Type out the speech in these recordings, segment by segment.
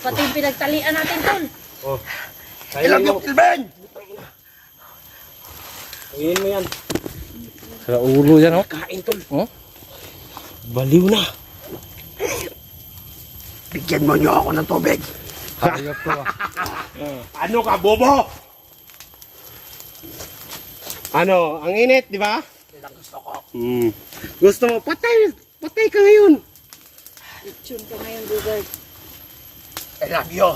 Pati yung pinagtalian natin, tol. Oh. Ilang yung Kilben! Kainin mo yan. Sa ulo yan, oh. Kain, tol. Oh? Baliw na. Bigyan mo niyo ako ng tubig. Hayop to, ah. Ano ka, bobo? Ano, ang init, di ba? Ilang gusto ko. Gusto mo, patay ka ngayon. Itchun ka ngayon, Bugard. I love you.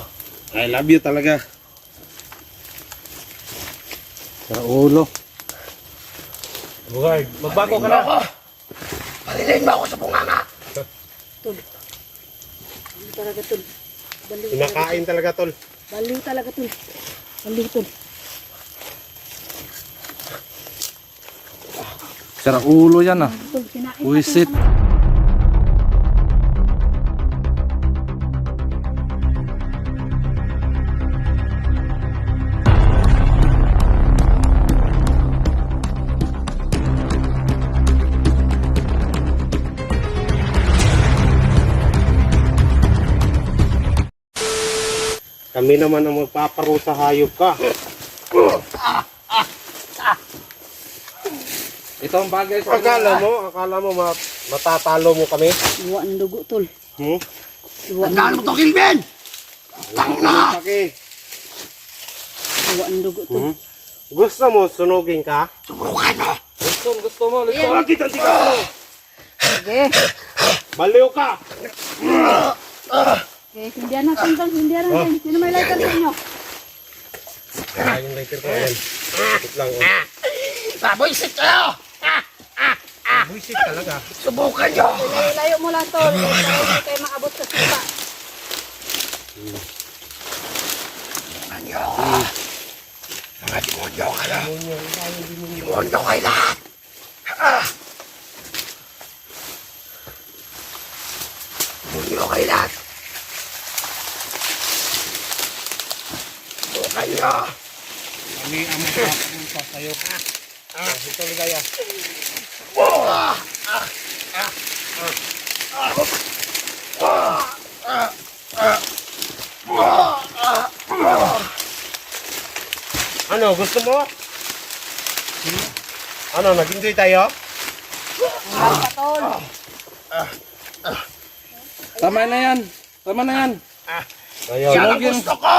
I love you talaga. Sa ulo. Bugard, magbago ka na. Palilayin mo ako sa bunganga. Tol. Baliw talaga, tol. Baliw talaga. Pinakain talaga, tol. Baliw talaga, tol. Baliw, tol. Sa ulo yan, ah. Tol, kinain Wisit. Kami naman ang magpaparusa hayop ka. Ito ang bagay sa Akala mo matatalo mo kami? Luwa ang dugo, tol. Luwa Tandaan mo to, Kilben! Tanga! ang dugo, tol. Gusto mo sunugin ka? Subukan mo! Gusto mo, let's go. Bakit ang tigas mo? Sige. Baliw ka! Okay, hindihan natin, tol. Hindihan natin. Sino may lighter sa inyo? Yung lighter ko yan. Ikot lang. Baboysit kayo! Buisit talaga. Subukan nyo! Layo mo lang, tol. Hindi kayo maabot sa sipa. Subukan nyo! Mga demonyo kayo! Demonyo kayo lahat! Demonyo kayo lahat! Subukan nyo! Kami ang magpaparusa sa'yo. Ito ligaya. Ano, gusto mo? Ano, nag-enjoy tayo? Mahal ka, tol. Tama na yan. Tama na yan. Ngayon. Yan ang gusto ko!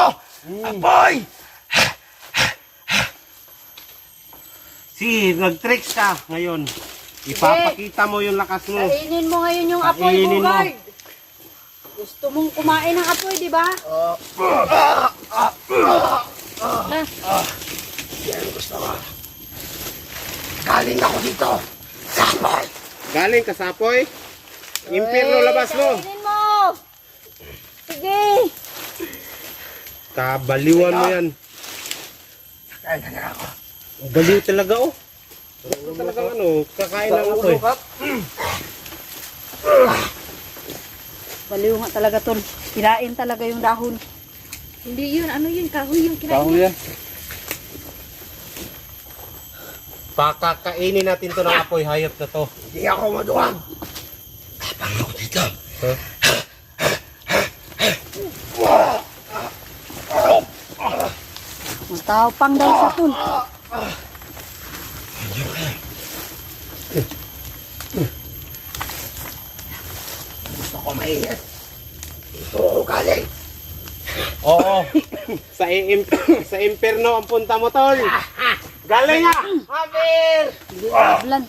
Apoy! Si, nag-tricks ka ngayon. Ipapakita mo yung lakas mo. Kainin mo ngayon yung apoy, Kainin mo. Bugard. Gusto mong kumain ng apoy, di ba? Na, Yan ang gusto ko. Galing ako dito. Sa apoy! Galing ka sa apoy. Impyerno labas mo. kainin mo. Sige. Kabaliwan mo yan. Kaya na ako. Baliw talaga oh. Talagang ano, kakain ng apoy. Baliw nga talaga, tol. Kinain talaga yung dahon. Hindi yun, ano yun, kahoy yung kinain. Kahoy yan. Pakakainin natin to ng apoy, hayop na to. Hindi ako maduwag. Tapang ako dito. Matapang daw sa tol. Gusto ko mainit. Dito ako galing. Oo. sa impyerno ang punta mo, tol. Galing nga. Haber! Hindi ablan.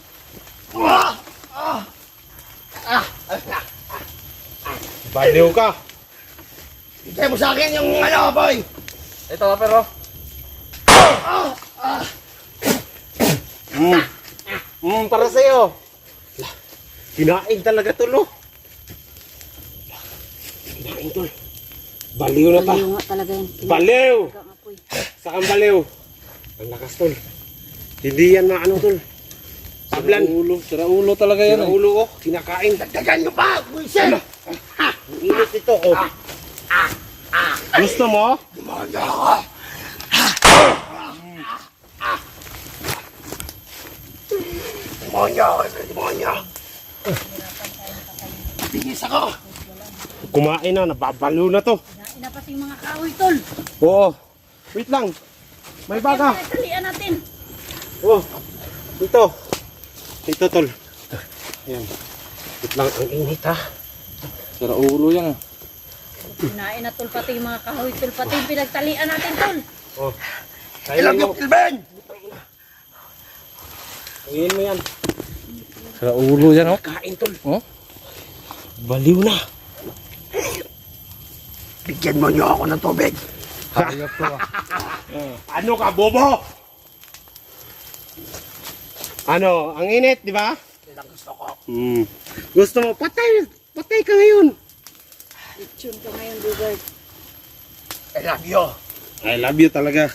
Baliw ka. Bigay mo sa akin yung ano, boy. Ito, pero. Para sa'yo. Kinain talaga, tol. Kinain, tol. Baliw na pa. Baliw nga talaga yun. Baliw! Talagang apoy. Saan baliw? Ang lakas, tol. Hindi yan maano, tol. Tablan. Sira ulo talaga yan. Yan ulo ko. Kinakain. Dagdagan nyo pa, buisit. Ang init ito, oh. Gusto mo? Demonyo ako. Demonyo ako, demonyo. Bingis ako. Kumain na. Nababaliw na to. Inapas yung mga kahoy, tol. Oo. Wait lang. May baga. Talian natin. Oh. Ito. Ito, tol. Ayan. Wait lang. Ang init, ha. Sira ulo yan ah. Kinain na, tol, pati yung mga kahoy, tol. Pati yung pinagtalian natin, tol. Oh. Ilang Kailan mo. yung Kilben! Ngayon mo yan. Sira ulo yan oh. Kain, tol. Oh? Baliw na. Bigyan mo niyo ako ng tubig. Hayop to ah. Ano ka, bobo? Ano, ang init, di ba? Yan ang gusto ko. Gusto mo, patay. Patay ka ngayon. Tune ka ngayon, Bugard. I love you. I love you talaga.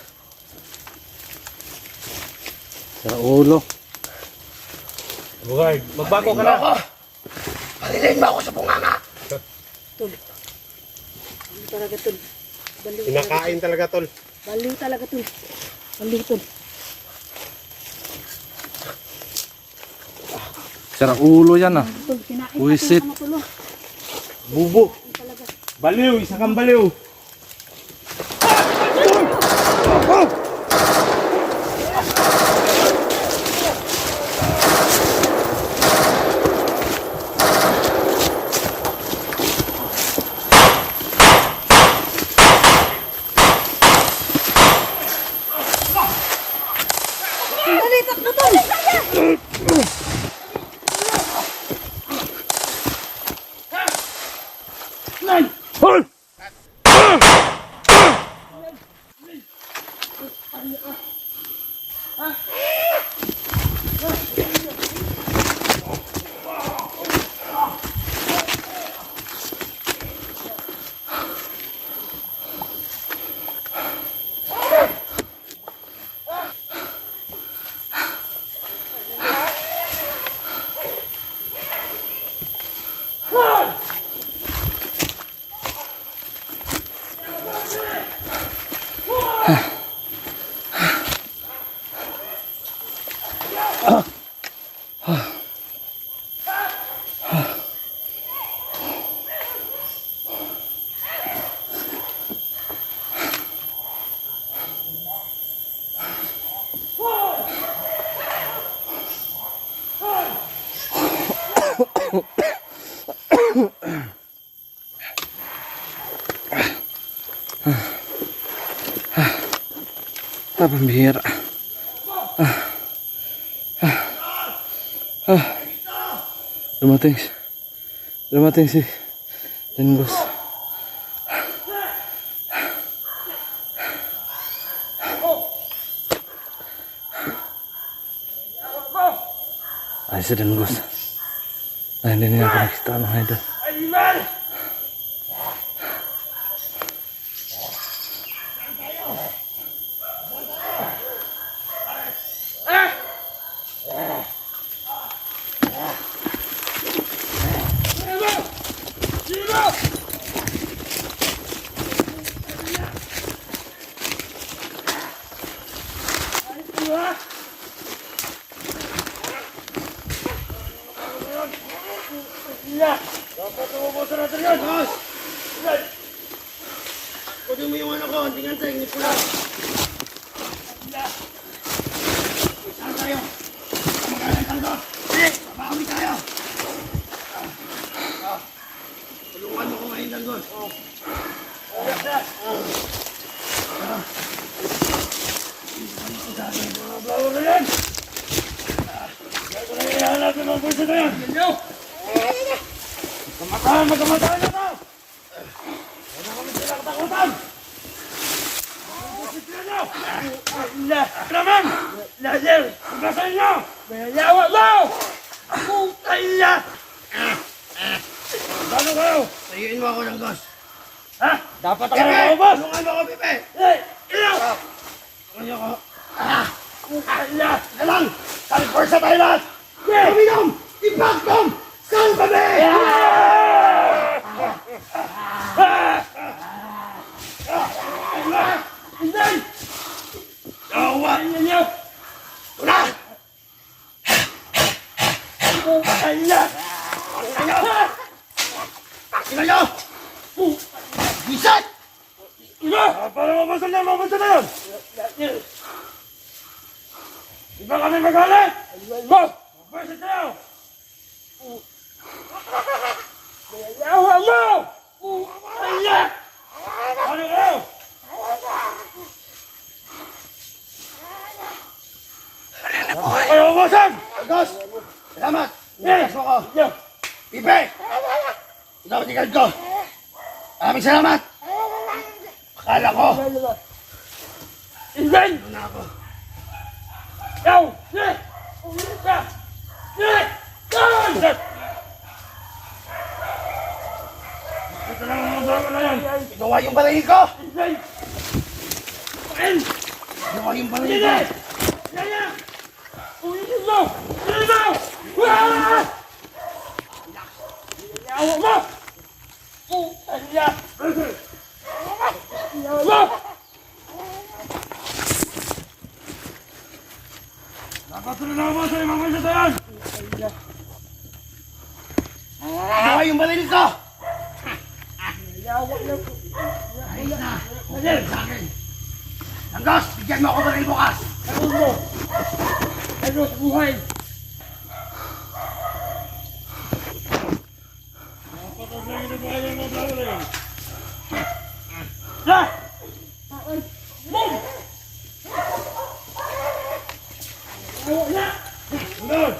Sira ulo. Bugard, magbago ka Paririn mo na. ako. Paririn mo ako sa bunganga. Tol. Baliw talaga, tol. Baliw talaga. Pinakain talaga, tol. Baliw talaga, tol. Baliw, tol. Sira ulo yan ah. Tol, kinain Buisit. natin, tol. Bubo. Talaga. Baliw, isa kang baliw. Dali, takbo, tol. Pambihira. Dumating si Denbos. Ay, si Denbos. Ay, hindi niya ako nakita mga idol. Kunin mo yung ano ko, tingnan sa ingit ko lang. Saan tayo? Magkakaitan ko. Sige, papawi tayo. Tulungan mo ko ngayon, Danggol. Blawo na yan! Kailangan natin ang pulsa na yan! Magkamataan na to! Wala kami sila katakutan! Naman! Laser! Pagkasan nyo! Mayayawa mo! Putay na! Paano kayo? Sayuin mo ako ng gas. Ha? Dapat ako maubos! Tulungan mo ako, Pipe! Ilaw! Tulungan nyo ako. Putay na! Nalang! Kalporsa tayo lahat! Uminom! Ipagtom! Saan kami? Hindi! Yawa! Ninyo! Tuna! Putay na! Takilan nyo! Takilan nyo! Gisat! Para mabasan na yun! Di ba kami magalit? Mabasan tayo! Yawa mo! Ayak! Ano kayo? Kayo umasan! Agos! Salamat! Nilakas mo ko! Pipe! Ikaw tingad ko! Maraming salamat! Akala ko! Inven! Ano na ako? Yaw! Sit! Sit! Sit! Ito lang ang mga na yan! Ginawa yung balay ko! Inven! Ginawa yung balay ko! Yaya! Ulitin mo! Ulitin mo! Waaah! Yawa mo! Ayak! Yawa mo! Nakatuloy na mo sa imang masatayan! Ginawa yung balay ko! Yawa na po! Ayos na! Ayos sa akin! Langgos! Bigyan mo ako balay bukas! Ayos mo! Ayos sa buhay! Ah! Mom! Wala! Doon!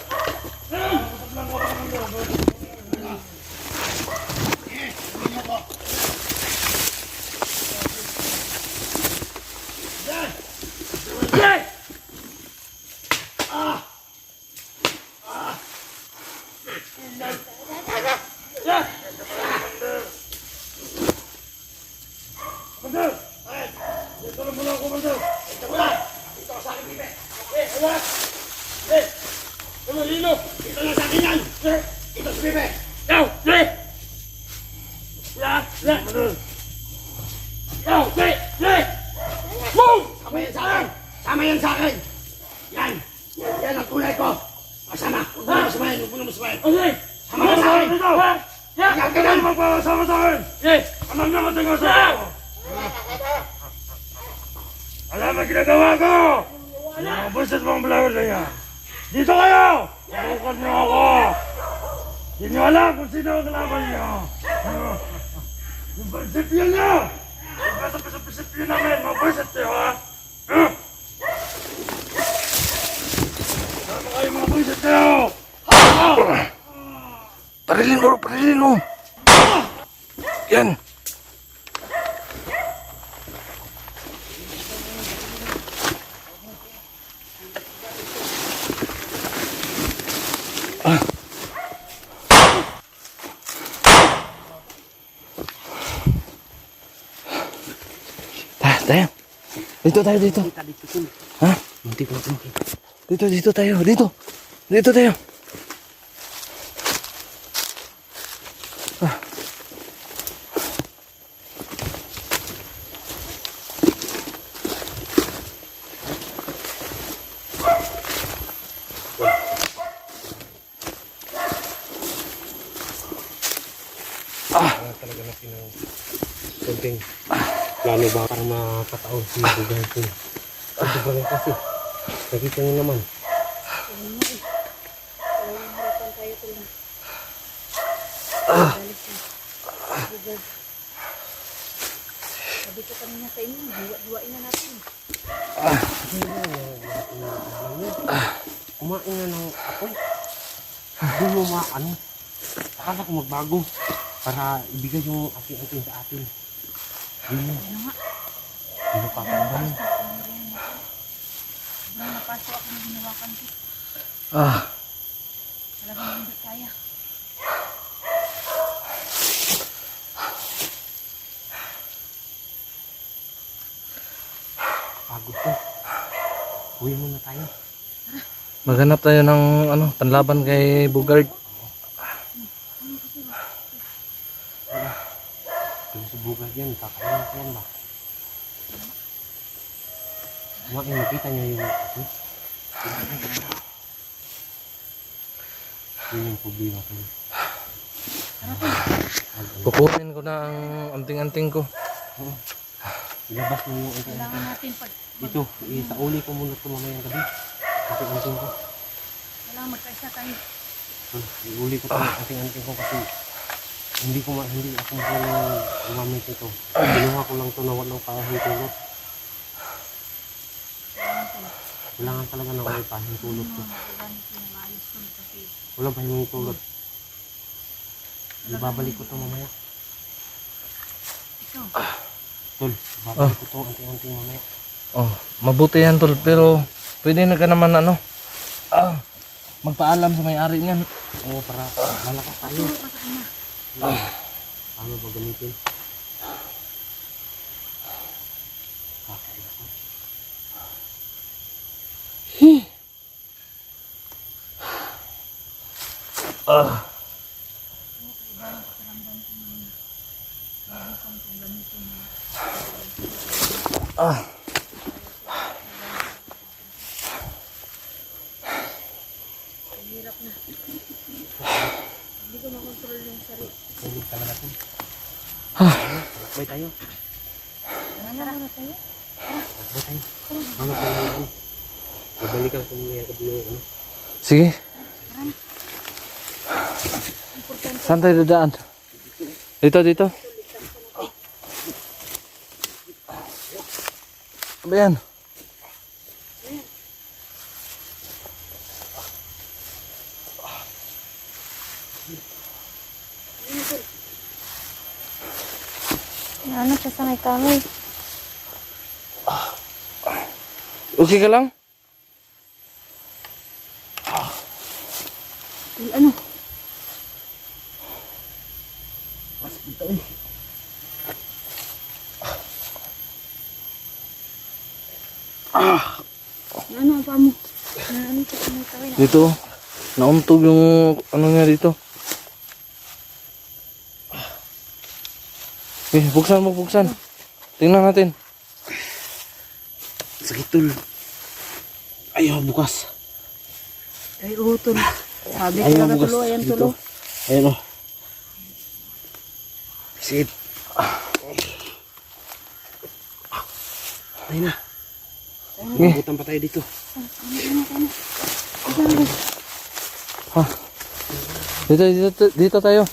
Sama yan sa akin! Yan! Yan ang kulay ko! Masama! Huwag mo na masamahin! Huwag mo na masamahin! Sama ka sa akin! Hanggang ka lang! Magpapasama sa akin! Anong nakating sa ako? Alam mo ginagawa ko! Mga buses mong blower na yan! Dito kayo! Tutukan niyo ako! Hindi niyo alam kung sino ang kalaban niyo! Yung prinsipyo niyo! Yung basta sa prinsipyo namin! Mga buses niyo ha! Sama kayo mga buset kayo! Parilin mo, parilin mo. Yan. Tayo. Dito tayo, dito. Ha? Dito tayo, dito. Dito tayo. Talaga na konting plano ba para makataon si Bugay ko. Ito ba lang kasi? Nakita niyo naman. Sabi ko kanina sa inyo, duwain na natin. Kumain na ng apoy. Hindi mo maano. Akala ko magbago para ibigay yung ating sa atin. Hindi mo. Hindi mo papandahin. Nung napasok ako ng hinawakan ko, talagang hindi kaya. Pagod to. Uwi muna tayo. Maghanap tayo ng panlaban kay Bugard. Kung si Bugard yan, kakainin ko yan ba? Kumain, nakita niyo yung apoy. Yun yung problema ko. Kukunin ko na ang anting-anting ko. Ilabas mo yung Kailangan natin pag Ito, isauli ko muna ito mamayang gabi. Anting-anting ko. kailangan magkaisa tayo. Iuli ko ito anting-anting ko kasi hindi ako gumamit ito. Binuha ko lang ito na walang pahintulot. Kailangan talaga na walang pahintulot ko. Walang pahintulot. Ibabalik ko ito mamaya. Ito. Tol, ibabalik ko ito anting-anting mamaya. Oh, mabuti yan tol, pero pwede na ka naman magpaalam sa may-ari niyan. Oo, para malakas tayo. Paano ba gamitin? Hindi ko makontrol yung sarili. Hindi talaga ito. Bakbay tayo. Tara na tayo. Bakbay tayo. Ano tayo yan? Babalikan ko muna yung kabilo. Sige. Saan tayo dadaan? Dito. Ano ba yan? Ano siya sa may kamay? Okay ka lang? Ano? Ano ang pamo? Ano siya sa may kamay? Dito. Nauntog yung ano niya dito. Okay, buksan. Tingnan natin. Sakit tol. Ayaw bukas. Ay, utol. Sabi ko Ayaw na bukas. tulo, ayan Dito. tulo. Ayan o. Sit. Ayun na. Butan pa tayo dito. Dito tayo.